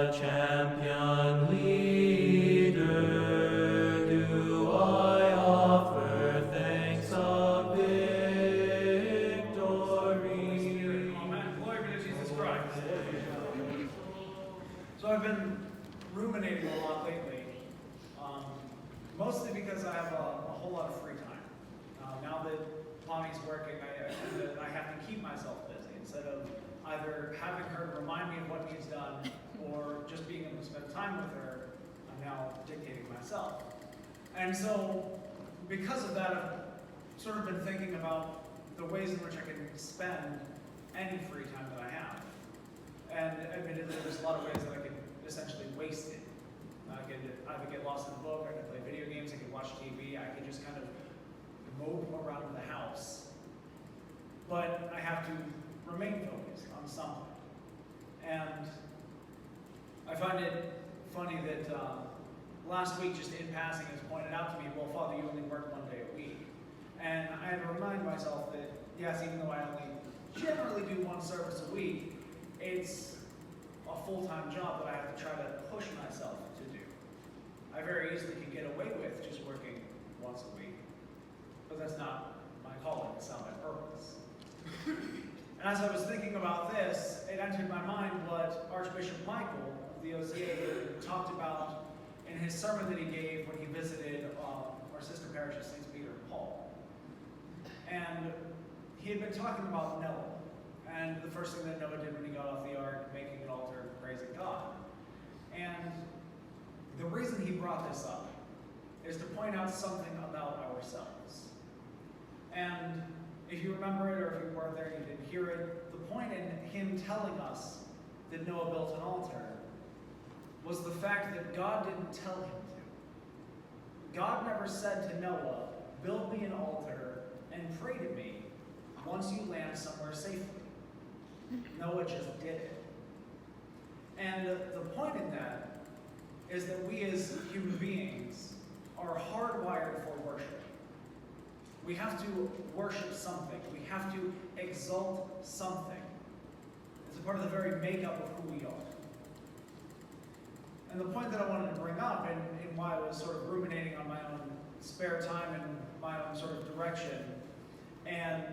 the champion leader, do I offer thanks of victory. Amen. Glory be to Jesus Christ. So I've been ruminating a lot lately, mostly because I have a whole lot of free time. Now that Mommy's working, I have to keep myself busy instead of either having her remind me of what needs done or just being able to spend time with her. I'm now dictating myself. And so because of that, I've sort of been thinking about the ways in which I can spend any free time that I have. And admittedly, there's a lot of ways that I could essentially waste it. I could either get lost in a book, I could play video games, I could watch TV, I could just kind of mope around the house. But I have to remain focused on something. And I find it funny that last week, just in passing, it was pointed out to me, well, Father, you only work 1 day a week. And I had to remind myself that, yes, even though I only generally do one service a week, it's a full-time job that I have to try to push myself to do. I very easily could get away with just working once a week, but that's not my calling, it's not my purpose. And as I was thinking about this, it entered my mind what Archbishop Michael of the OCA talked about in his sermon that he gave when he visited our sister parish of St. Peter and Paul. And he had been talking about Noah, and the first thing that Noah did when he got off the ark, making an altar, praising God. And the reason he brought this up is to point out something about ourselves. And if you remember it, or if you weren't there and you didn't hear it, the point in him telling us that Noah built an altar was the fact that God didn't tell him to. God never said to Noah, build me an altar and pray to me once you land somewhere safely. Noah just did it. And the point in that is that we as human beings are hardwired for worship. We have to worship something. We have to exalt something. It's a part of the very makeup of who we are. And the point that I wanted to bring up, and why I was sort of ruminating on my own spare time and my own sort of direction, and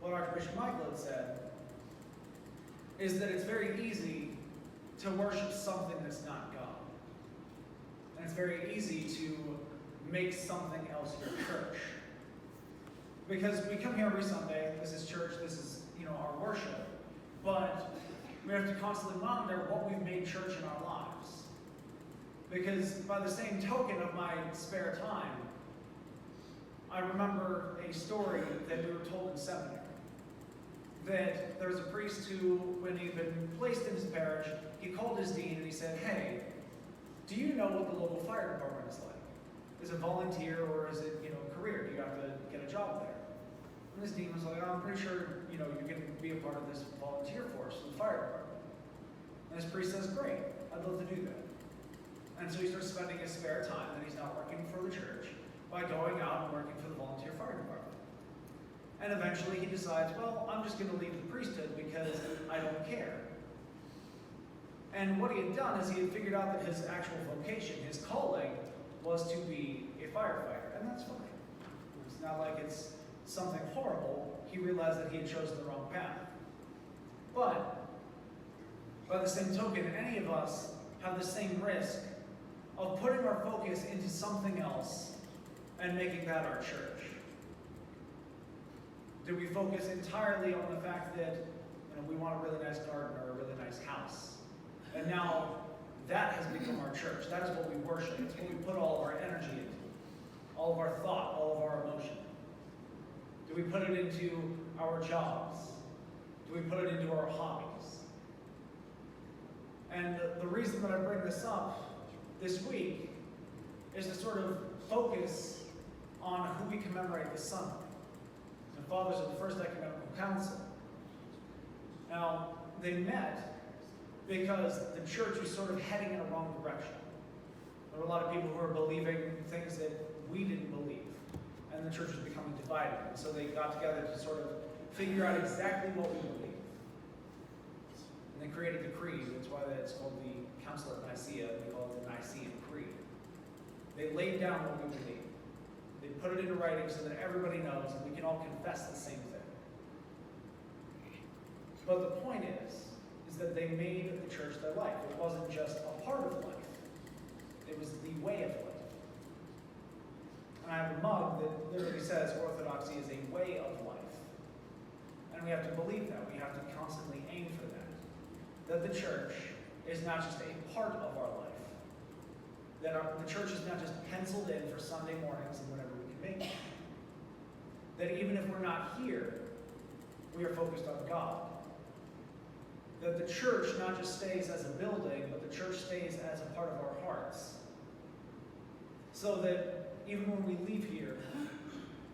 what Archbishop Michael had said, is that it's very easy to worship something that's not God. And it's very easy to make something else your church. Because we come here every Sunday, this is church, this is, our worship, but we have to constantly monitor what we've made church in our lives. Because by the same token of my spare time, I remember a story that we were told in seminary. That there was a priest who, when he'd been placed in his parish, he called his dean and he said, hey, do you know what the local fire department is like? Is it volunteer or is it, career? Do you have to get a job there? And this dean was like, I'm pretty sure, you can be a part of this volunteer force in the fire department. And this priest says, great, I'd love to do that. And so he starts spending his spare time that he's not working for the church by going out and working for the volunteer fire department. And eventually he decides, well, I'm just going to leave the priesthood because I don't care. And what he had done is he had figured out that his actual vocation, his calling, was to be a firefighter. And that's fine. It's not like it's something horrible. He realized that he had chosen the wrong path. But by the same token, any of us have the same risk of putting our focus into something else and making that our church. Do we focus entirely on the fact that we want a really nice garden or a really nice house? And now that has become our church. That is what we worship. It's what we put all of our energy into, all of our thought, all of our emotion. Do we put it into our jobs? Do we put it into our hobbies? And the reason that I bring this up this week is to sort of focus on who we commemorate this Sunday. The fathers of the First Ecumenical Council. Now, they met because the church was sort of heading in a wrong direction. There were a lot of people who were believing things that we didn't believe, and the church was becoming divided. And so they got together to sort of figure out exactly what we believe. And they created the creed, That's why it's called the Council of Nicaea. We call it the Nicene Creed. They laid down what we believe. They put it into writing so that everybody knows and we can all confess the same thing. But the point is that they made the church their life. It wasn't just a part of life. It was the way of life. And I have a mug that literally says Orthodoxy is a way of life. And we have to believe that. We have to constantly aim for that. That the church is not just a part of our life. That the church is not just penciled in for Sunday mornings and whenever we can make it. That even if we're not here, we are focused on God. That the church not just stays as a building, but the church stays as a part of our hearts. So that even when we leave here,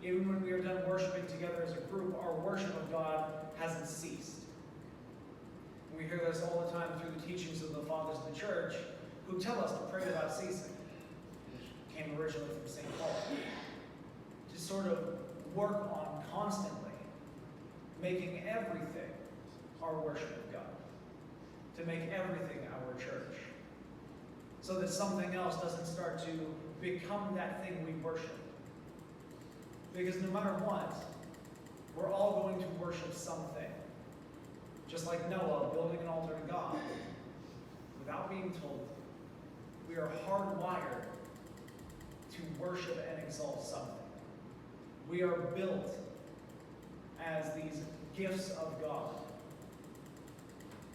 even when we are done worshiping together as a group, our worship of God hasn't ceased. And we hear this all the time through the teachings of the fathers of the church, who tell us to pray without ceasing. It came originally from St. Paul. To sort of work on constantly making everything our worship of God. To make everything our church. So that something else doesn't start to become that thing we worship. Because no matter what, we're all going to worship something. Just like Noah building an altar to God. Without being told, we are hardwired to worship and exalt something. We are built as these gifts of God.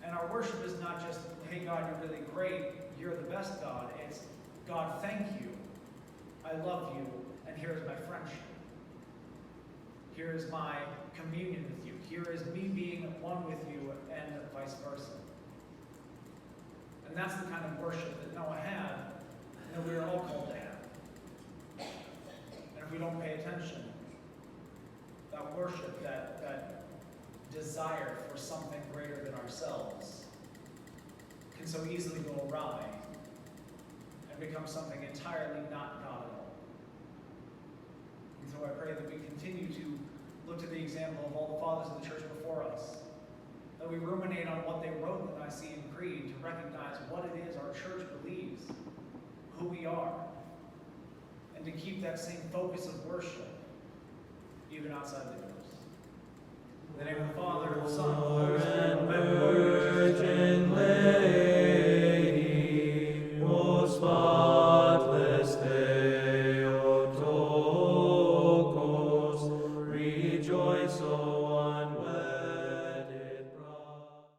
And our worship is not just, hey God, you're really great, you're the best God. It's, God, thank you, I love you, and here is my friendship. Here is my communion with you. Here is me being one with you, and vice versa. And that's the kind of worship that Noah had, and that we are all called to have. And if we don't pay attention, that worship, that desire for something greater than ourselves can so easily go awry and become something entirely not God at all. And so I pray that we continue to look to the example of all the fathers of the church before us, that we ruminate on what they wrote in the Nicene Creed to recognize what it is our church believes, who we are, and to keep that same focus of worship even outside the doors. In the name of the Father, and the Son, and the Holy Spirit.